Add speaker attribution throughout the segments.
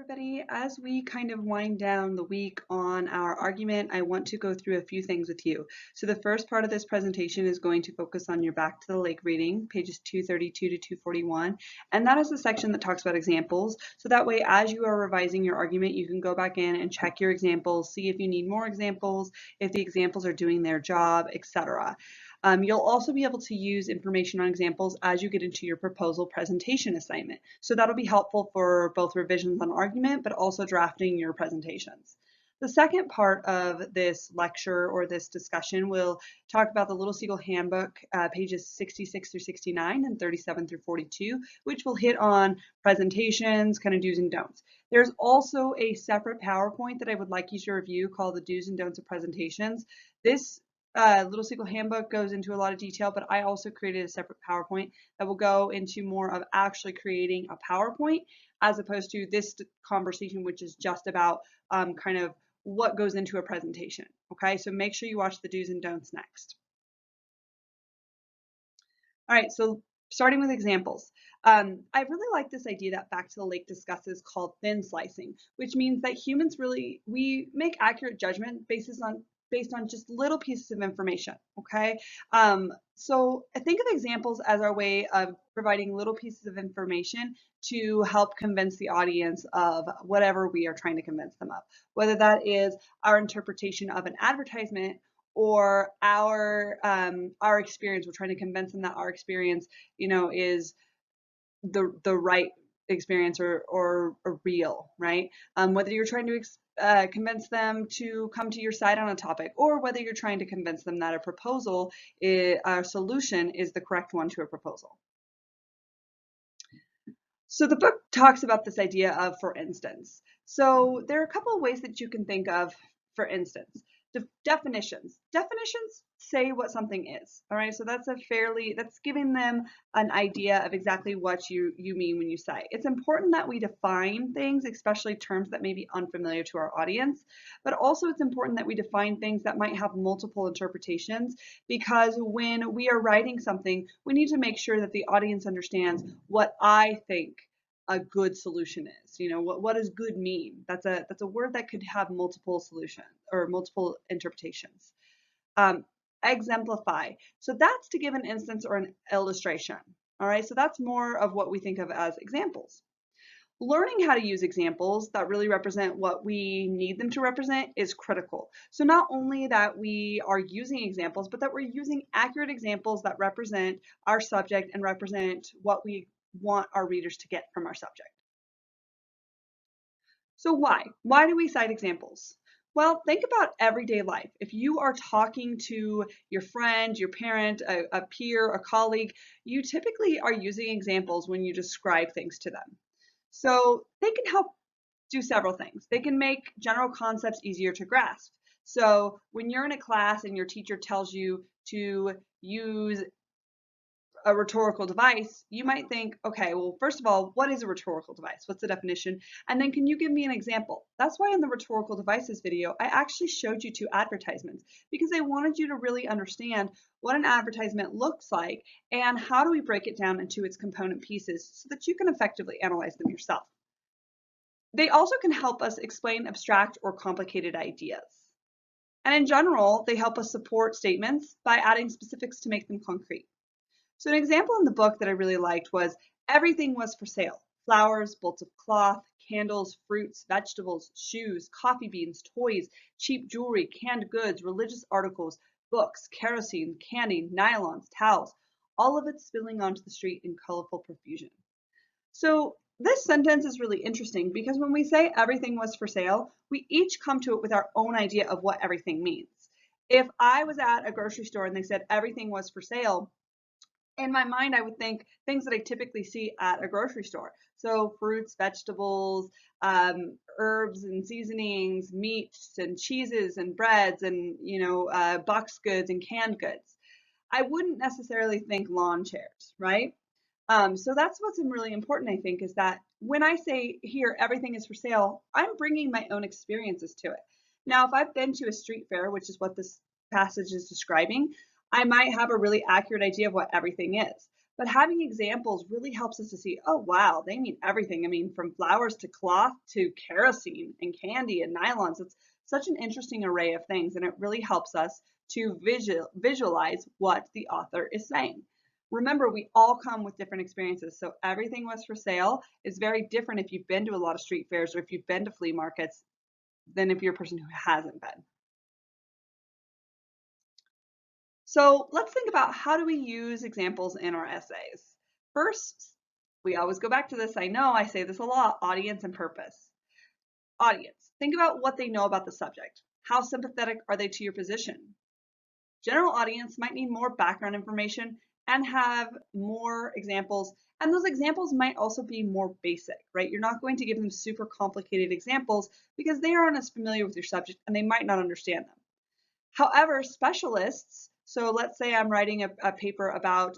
Speaker 1: everybody. As we kind of wind down the week on our argument, I want to go through a few things with you. So the first part of this presentation is going to focus on your Back to the Lake reading, pages 232 to 241, and that is the section that talks about examples. So that way, as you are revising your argument, you can go back in and check your examples, see if you need more examples, if the examples are doing their job, etc. You'll also be able to use information on examples as you get into your proposal presentation assignment. So that'll be helpful for both revisions on argument, but also drafting your presentations. The second part of this lecture or this discussion will talk about the Little Seagull Handbook, pages 66 through 69 and 37 through 42, which will hit on presentations, kind of do's and don'ts. There's also a separate PowerPoint that I would like you to review called the Do's and Don'ts of Presentations. This Little Seagull Handbook goes into a lot of detail, but I also created a separate PowerPoint that will go into more of actually creating a PowerPoint as opposed to this conversation, which is just about kind of what goes into a presentation. Okay, so make sure you watch the do's and don'ts next. All right, so starting with examples. I really like this idea that Back to the Lake discusses called thin slicing, which means that humans we make accurate judgment based on just little pieces of information, okay? So I think of examples as our way of providing little pieces of information to help convince the audience of whatever we are trying to convince them of, whether that is our interpretation of an advertisement or our experience. We're trying to convince them that our experience, is the right experience or real, right? Whether you're trying to convince them to come to your side on a topic, or whether you're trying to convince them that a solution is the correct one to a proposal. So the book talks about this idea of for instance. So there are a couple of ways that you can think of for instance. Definitions. Definitions say what something is. All right, so that's giving them an idea of exactly what you mean when you say. It's important that we define things, especially terms that may be unfamiliar to our audience, but also it's important that we define things that might have multiple interpretations, because when we are writing something, we need to make sure that the audience understands what I think a good solution is. What does good mean? That's a word that could have multiple solutions or multiple interpretations. Exemplify. So that's to give an instance or an illustration. All right, so that's more of what we think of as examples. Learning how to use examples that really represent what we need them to represent is critical. So not only that we are using examples, but that we're using accurate examples that represent our subject and represent what we want our readers to get from our subject. So why? Why do we cite examples? Well, think about everyday life. If you are talking to your friend, your parent, a peer, a colleague, you typically are using examples when you describe things to them. So they can help do several things. They can make general concepts easier to grasp. So when you're in a class and your teacher tells you to use a rhetorical device, you might think, okay, well, first of all, what is a rhetorical device? What's the definition? And then can you give me an example? That's why in the rhetorical devices video, I actually showed you two advertisements, because I wanted you to really understand what an advertisement looks like and how do we break it down into its component pieces so that you can effectively analyze them yourself. They also can help us explain abstract or complicated ideas. And in general, they help us support statements by adding specifics to make them concrete. So an example in the book that I really liked was everything was for sale. Flowers, bolts of cloth, candles, fruits, vegetables, shoes, coffee beans, toys, cheap jewelry, canned goods, religious articles, books, kerosene, candy, nylons, towels, all of it spilling onto the street in colorful profusion. So this sentence is really interesting because when we say everything was for sale, we each come to it with our own idea of what everything means. If I was at a grocery store and they said everything was for sale, in my mind, I would think things that I typically see at a grocery store. So fruits, vegetables, herbs and seasonings, meats and cheeses and breads and, boxed goods and canned goods. I wouldn't necessarily think lawn chairs, right? So that's what's really important, I think, is that when I say here, everything is for sale, I'm bringing my own experiences to it. Now, if I've been to a street fair, which is what this passage is describing, I might have a really accurate idea of what everything is. But having examples really helps us to see, oh, wow, they mean everything. I mean, from flowers to cloth to kerosene and candy and nylons. It's such an interesting array of things, and it really helps us to visualize what the author is saying. Remember, we all come with different experiences. So everything was for sale is very different if you've been to a lot of street fairs or if you've been to flea markets than if you're a person who hasn't been. So let's think about, how do we use examples in our essays? First, we always go back to this. I know I say this a lot: audience and purpose. Audience, think about what they know about the subject. How sympathetic are they to your position? General audience might need more background information and have more examples. And those examples might also be more basic, right? You're not going to give them super complicated examples because they aren't as familiar with your subject and they might not understand them. However, specialists, so let's say I'm writing a paper about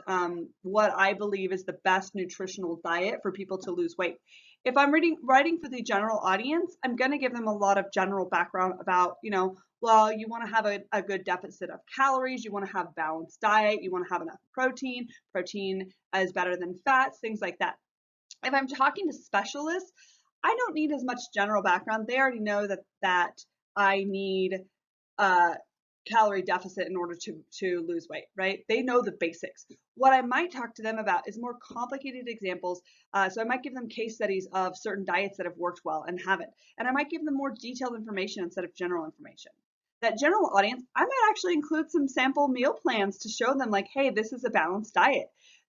Speaker 1: what I believe is the best nutritional diet for people to lose weight. If I'm writing for the general audience, I'm going to give them a lot of general background about, well, you want to have a good deficit of calories, you want to have balanced diet, you want to have enough protein. Protein is better than fats, things like that. If I'm talking to specialists, I don't need as much general background. They already know that I need calorie deficit in order to lose weight, right? They know the basics. What I might talk to them about is more complicated examples. So I might give them case studies of certain diets that have worked well and haven't. And I might give them more detailed information instead of general information. That general audience, I might actually include some sample meal plans to show them, like, hey, this is a balanced diet.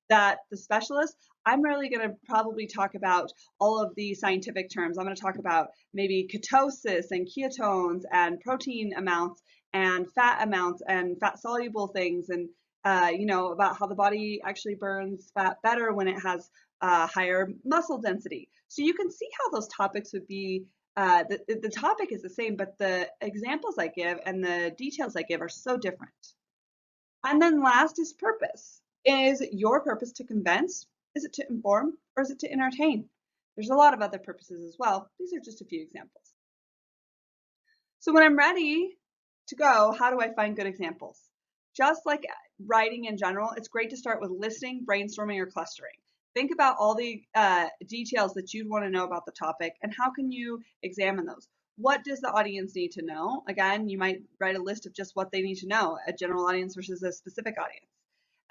Speaker 1: That the specialist, I'm really going to probably talk about all of the scientific terms. I'm going to talk about maybe ketosis and ketones and protein amounts and fat amounts and fat soluble things, and about how the body actually burns fat better when it has higher muscle density. So you can see how those topics would be, the topic is the same, but the examples I give and the details I give are so different. And then last is purpose. Is your purpose to convince? Is it to inform? Or is it to entertain? There's a lot of other purposes as well. These are just a few examples. So when I'm ready to go, how do I find good examples? Just like writing in general, it's great to start with listening, brainstorming, or clustering. Think about all the details that you'd want to know about the topic and how can you examine those. What does the audience need to know? Again, you might write a list of just what they need to know, a general audience versus a specific audience.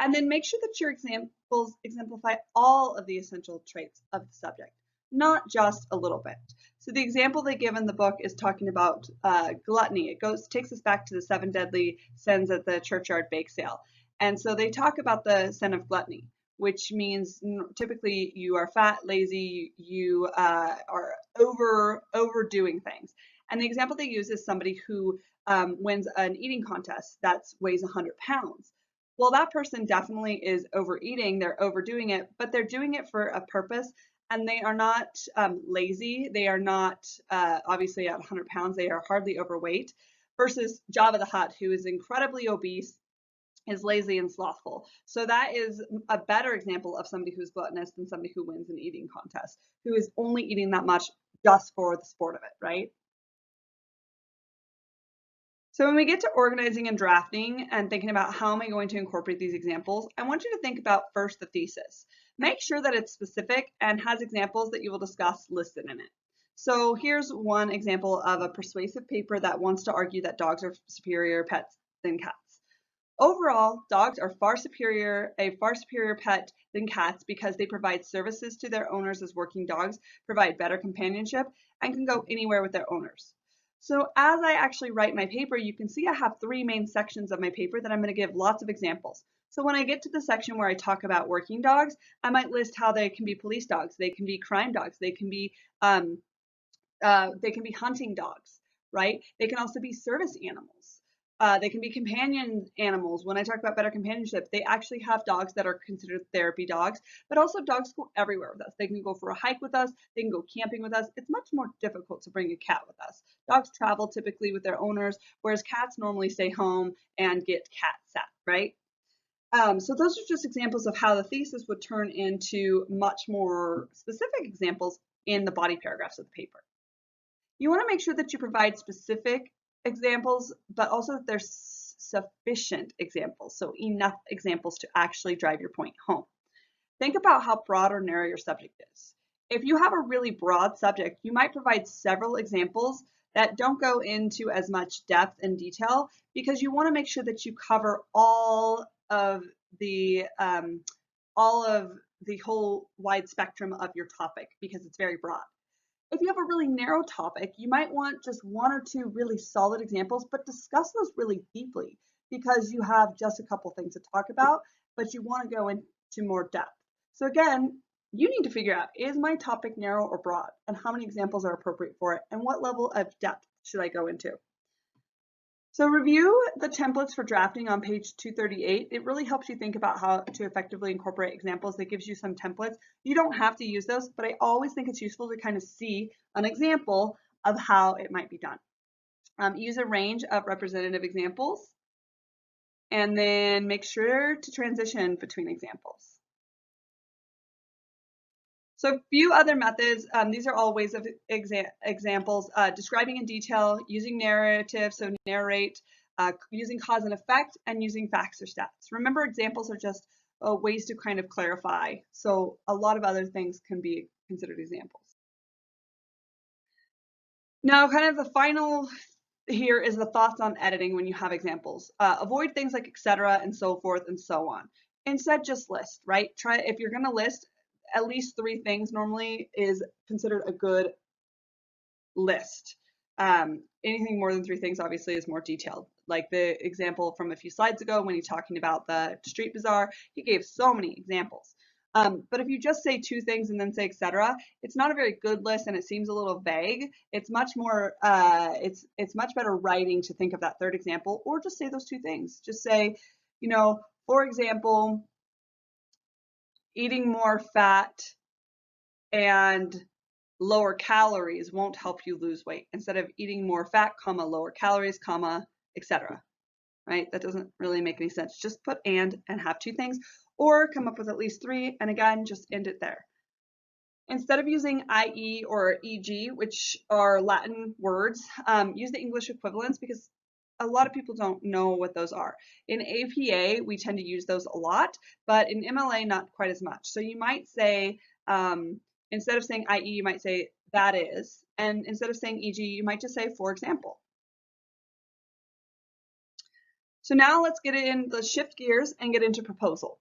Speaker 1: And then make sure that your examples exemplify all of the essential traits of the subject, not just a little bit. So the example they give in the book is talking about gluttony. It takes us back to the 7 deadly sins at the churchyard bake sale. And so they talk about the sin of gluttony, which means typically you are fat, lazy, you are overdoing things. And the example they use is somebody who wins an eating contest that weighs 100 pounds. Well, that person definitely is overeating, they're overdoing it, but they're doing it for a purpose, and they are not lazy. They are not, obviously at 100 pounds, they are hardly overweight, versus Jabba the Hutt, who is incredibly obese, is lazy and slothful. So that is a better example of somebody who's gluttonous than somebody who wins an eating contest, who is only eating that much just for the sport of it, right? So when we get to organizing and drafting and thinking about how am I going to incorporate these examples, I want you to think about first the thesis. Make sure that it's specific and has examples that you will discuss listed in it. So here's one example of a persuasive paper that wants to argue that dogs are superior pets than cats. Overall, dogs are a far superior pet than cats because they provide services to their owners as working dogs, provide better companionship, and can go anywhere with their owners. So as I actually write my paper, you can see I have 3 main sections of my paper that I'm going to give lots of examples. So when I get to the section where I talk about working dogs, I might list how they can be police dogs, they can be crime dogs, they can be hunting dogs, right? They can also be service animals. They can be companion animals. When I talk about better companionship, they actually have dogs that are considered therapy dogs, but also dogs go everywhere with us. They can go for a hike with us. They can go camping with us. It's much more difficult to bring a cat with us. Dogs travel typically with their owners, whereas cats normally stay home and get cat sat, right? So those are just examples of how the thesis would turn into much more specific examples in the body paragraphs of the paper. You want to make sure that you provide specific examples, but also that there's sufficient examples, so enough examples to actually drive your point home. Think about how broad or narrow your subject is. If you have a really broad subject, you might provide several examples that don't go into as much depth and detail because you want to make sure that you cover the all of the whole wide spectrum of your topic because it's very broad. If you have a really narrow topic, you might want just one or two really solid examples, but discuss those really deeply because you have just a couple things to talk about, but you want to go into more depth. So again, you need to figure out, is my topic narrow or broad, and how many examples are appropriate for it, and what level of depth should I go into? So review the templates for drafting on page 238. It really helps you think about how to effectively incorporate examples. That gives you some templates. You don't have to use those, but I always think it's useful to kind of see an example of how it might be done. Use a range of representative examples, and then make sure to transition between examples. So a few other methods, these are all ways of examples, describing in detail, using narrative, so narrate, using cause and effect, and using facts or stats. Remember, examples are just ways to kind of clarify. So a lot of other things can be considered examples. Now, kind of the final here is the thoughts on editing when you have examples. Avoid things like etc. and so forth and so on. Instead, just list, right? If you're going to list, at least 3 things normally is considered a good list. Anything more than 3 things obviously is more detailed. Like the example from a few slides ago when he's talking about the street bazaar, he gave so many examples. But if you just say 2 things and then say etc., it's not a very good list and it seems a little vague. It's much more, it's much better writing to think of that 3rd example, or just say those 2 things. Just say, you know, for example, eating more fat and lower calories won't help you lose weight. Instead of eating more fat, comma, lower calories, comma, etc. Right? That doesn't really make any sense. Just put and have 2 things, or come up with at least 3, and again, just end it there. Instead of using IE or EG, which are Latin words, use the English equivalents because a lot of people don't know what those are. In APA, we tend to use those a lot, but in MLA, not quite as much. So you might say, instead of saying IE, you might say that is, and instead of saying EG, you might just say for example. So now let's shift gears and get into proposal.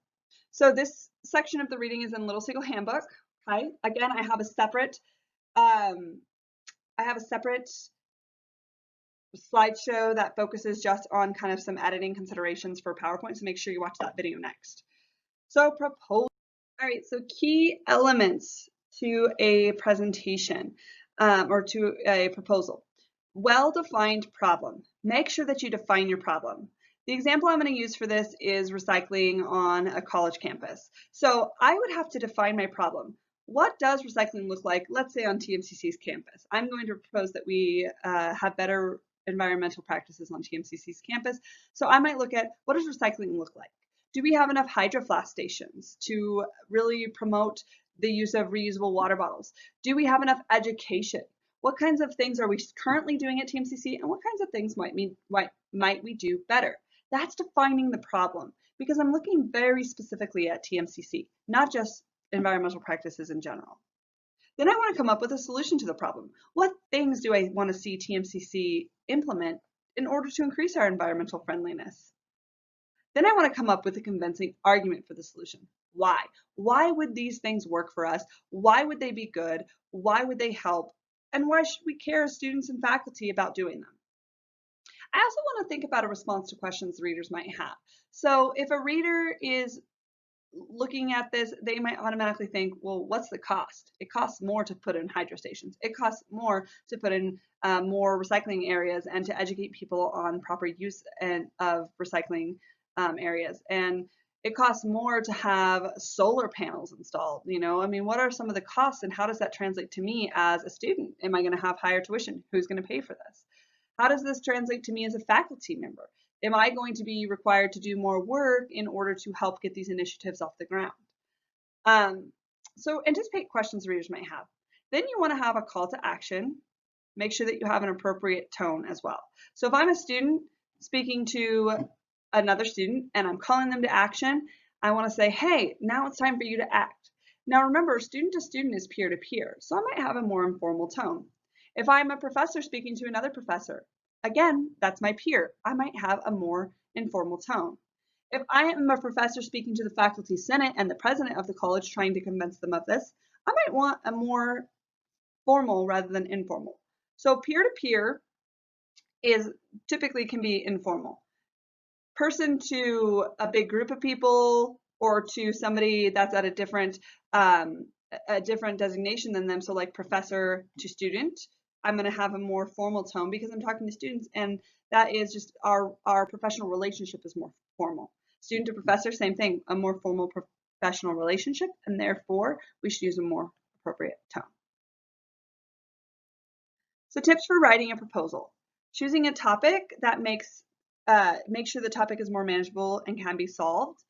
Speaker 1: So this section of the reading is in Little Seagull Handbook. Okay. Again, I have a separate slideshow that focuses just on kind of some editing considerations for PowerPoint, so make sure you watch that video next. So proposal. All right, so key elements to a presentation or to a proposal. Well-defined problem. Make sure that you define your problem. The example I'm going to use for this is recycling on a college campus. So I would have to define my problem. What does recycling look like, let's say on TMCC's campus? I'm going to propose that we have better environmental practices on TMCC's campus. So I might look at, what does recycling look like? Do we have enough Hydro Flask stations to really promote the use of reusable water bottles? Do we have enough education? What kinds of things are we currently doing at TMCC, and what kinds of things might we do better? That's defining the problem, because I'm looking very specifically at TMCC, not just environmental practices in general. Then I want to come up with a solution to the problem. What things do I want to see TMCC implement in order to increase our environmental friendliness? Then I want to come up with a convincing argument for the solution. Why? Why would these things work for us? Why would they be good? Why would they help? And why should we care as students and faculty about doing them? I also want to think about a response to questions readers might have. So if a reader is looking at this, they might automatically think, well, what's the cost? It costs more to put in hydro stations. It costs more to put in more recycling areas and to educate people on proper use of recycling areas. And it costs more to have solar panels installed. You know, I mean, what are some of the costs and how does that translate to me as a student? Am I going to have higher tuition? Who's going to pay for this? How does this translate to me as a faculty member? Am I going to be required to do more work in order to help get these initiatives off the ground? So anticipate questions readers might have. Then you want to have a call to action. Make sure that you have an appropriate tone as well. So if I'm a student speaking to another student and I'm calling them to action, I want to say, hey, now it's time for you to act. Now remember, student to student is peer to peer, so I might have a more informal tone. If I'm a professor speaking to another professor, again, that's my peer. I might have a more informal tone. If I am a professor speaking to the faculty senate and the president of the college trying to convince them of this, I might want a more formal rather than informal. So peer to peer is typically can be informal. Person to a big group of people or to somebody that's at a different designation than them. So like professor to student, I'm going to have a more formal tone because I'm talking to students, and that is just our professional relationship is more formal. Student to professor, same thing, a more formal professional relationship, and therefore we should use a more appropriate tone. So tips for writing a proposal. Choosing a topic that make sure the topic is more manageable and can be solved.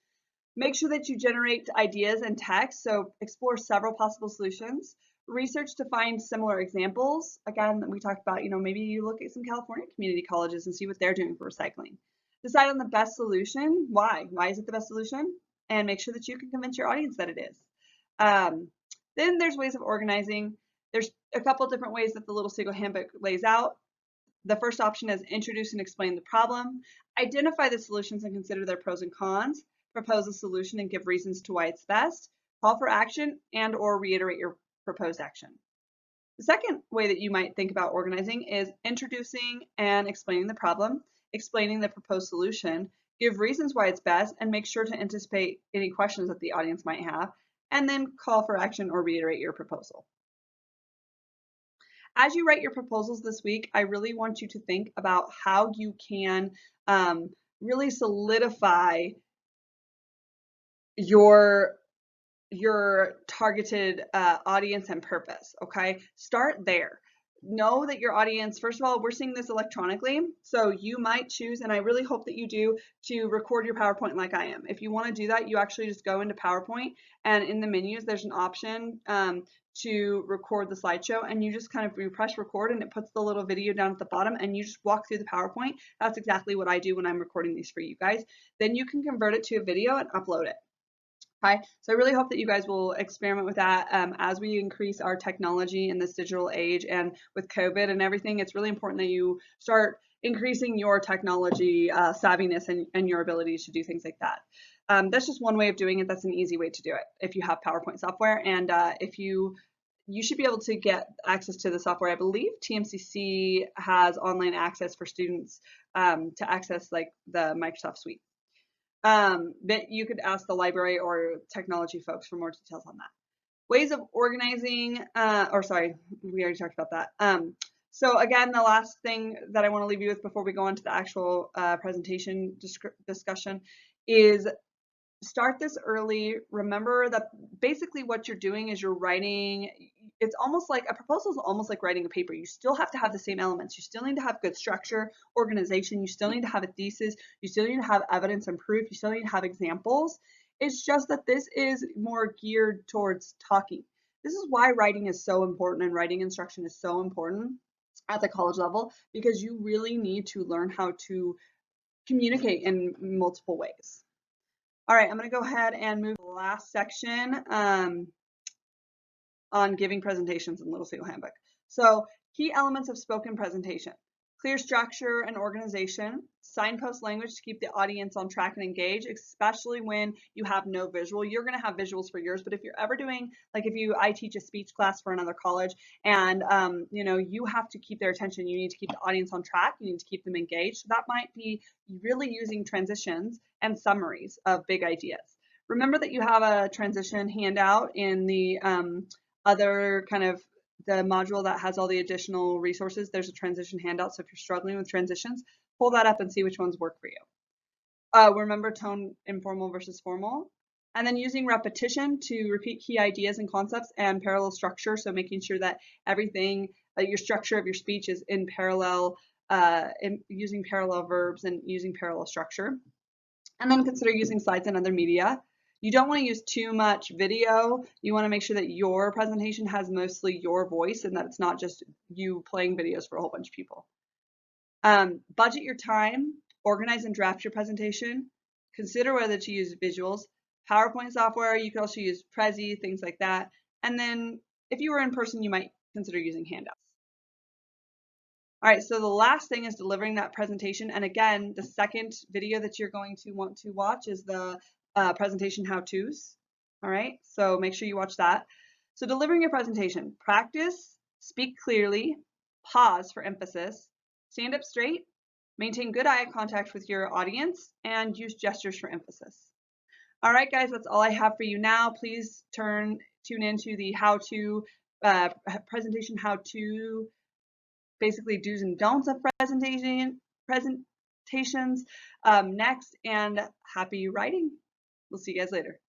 Speaker 1: Make sure that you generate ideas and text, so explore several possible solutions. Research to find similar examples. Again, we talked about, maybe you look at some California community colleges and see what they're doing for recycling. Decide on the best solution. Why? Why is it the best solution? And make sure that you can convince your audience that it is. Then there's ways of organizing. There's a couple different ways that the Little Seagull Handbook lays out. The first option is introduce and explain the problem, identify the solutions and consider their pros and cons, propose a solution and give reasons to why it's best, call for action and or reiterate your proposed action. The second way that you might think about organizing is introducing and explaining the problem, explaining the proposed solution, give reasons why it's best, and make sure to anticipate any questions that the audience might have, and then call for action or reiterate your proposal. As you write your proposals this week, I really want you to think about how you can really solidify your targeted audience and purpose. Okay, start there. Know that your audience, first of all, we're seeing this electronically, so you might choose, and I really hope that you do, to record your PowerPoint like I am. If you want to do that, you actually just go into PowerPoint, and in the menus there's an option to record the slideshow, and you just kind of press record and it puts the little video down at the bottom and you just walk through the PowerPoint. That's exactly what I do when I'm recording these for you guys. Then you can convert it to a video and upload it. Okay, so I really hope that you guys will experiment with that as we increase our technology in this digital age, and with COVID and everything, it's really important that you start increasing your technology savviness and your ability to do things like that. That's just one way of doing it. That's an easy way to do it if you have PowerPoint software, and if you should be able to get access to the software. I believe TMCC has online access for students to access like the Microsoft Suite. But you could ask the library or technology folks for more details on that. Ways of organizing, or sorry, we already talked about that. So again, the last thing that I want to leave you with before we go on to the actual presentation discussion is start this early. Remember that basically what you're doing is you're writing, it's almost like a proposal is almost like writing a paper. You still have to have the same elements. You still need to have good structure, organization. You still need to have a thesis. You still need to have evidence and proof. You still need to have examples. It's just that this is more geared towards talking. This is why writing is so important and writing instruction is so important at the college level, because you really need to learn how to communicate in multiple ways. All right, I'm going to go ahead and move to the last section on giving presentations in Little Seagull Handbook. So key elements of spoken presentation: clear structure and organization, signpost language to keep the audience on track and engaged, especially when you have no visual. You're going to have visuals for yours, but if you're ever doing, like I teach a speech class for another college, and you have to keep their attention. You need to keep the audience on track. You need to keep them engaged. So that might be really using transitions and summaries of big ideas. Remember that you have a transition handout in the other kind of the module that has all the additional resources. There's a transition handout, so if you're struggling with transitions, pull that up and see which ones work for you. Remember tone, informal versus formal. And then using repetition to repeat key ideas and concepts, and parallel structure, so making sure that everything, your structure of your speech is in parallel, using parallel verbs and using parallel structure. And then consider using slides and other media. You don't want to use too much video. You want to make sure that your presentation has mostly your voice and that it's not just you playing videos for a whole bunch of people. Budget your time, organize and draft your presentation, consider whether to use visuals, PowerPoint software. You could also use Prezi, things like that. And then if you were in person, you might consider using handouts. All right, so the last thing is delivering that presentation. And again, the second video that you're going to want to watch is the presentation how-tos. All right, so make sure you watch that. So delivering your presentation, practice, speak clearly, pause for emphasis, stand up straight, maintain good eye contact with your audience, and use gestures for emphasis. All right, guys, that's all I have for you now. Please tune into the how-to presentation how-to, basically do's and don'ts of presentations next, and happy writing. We'll see you guys later.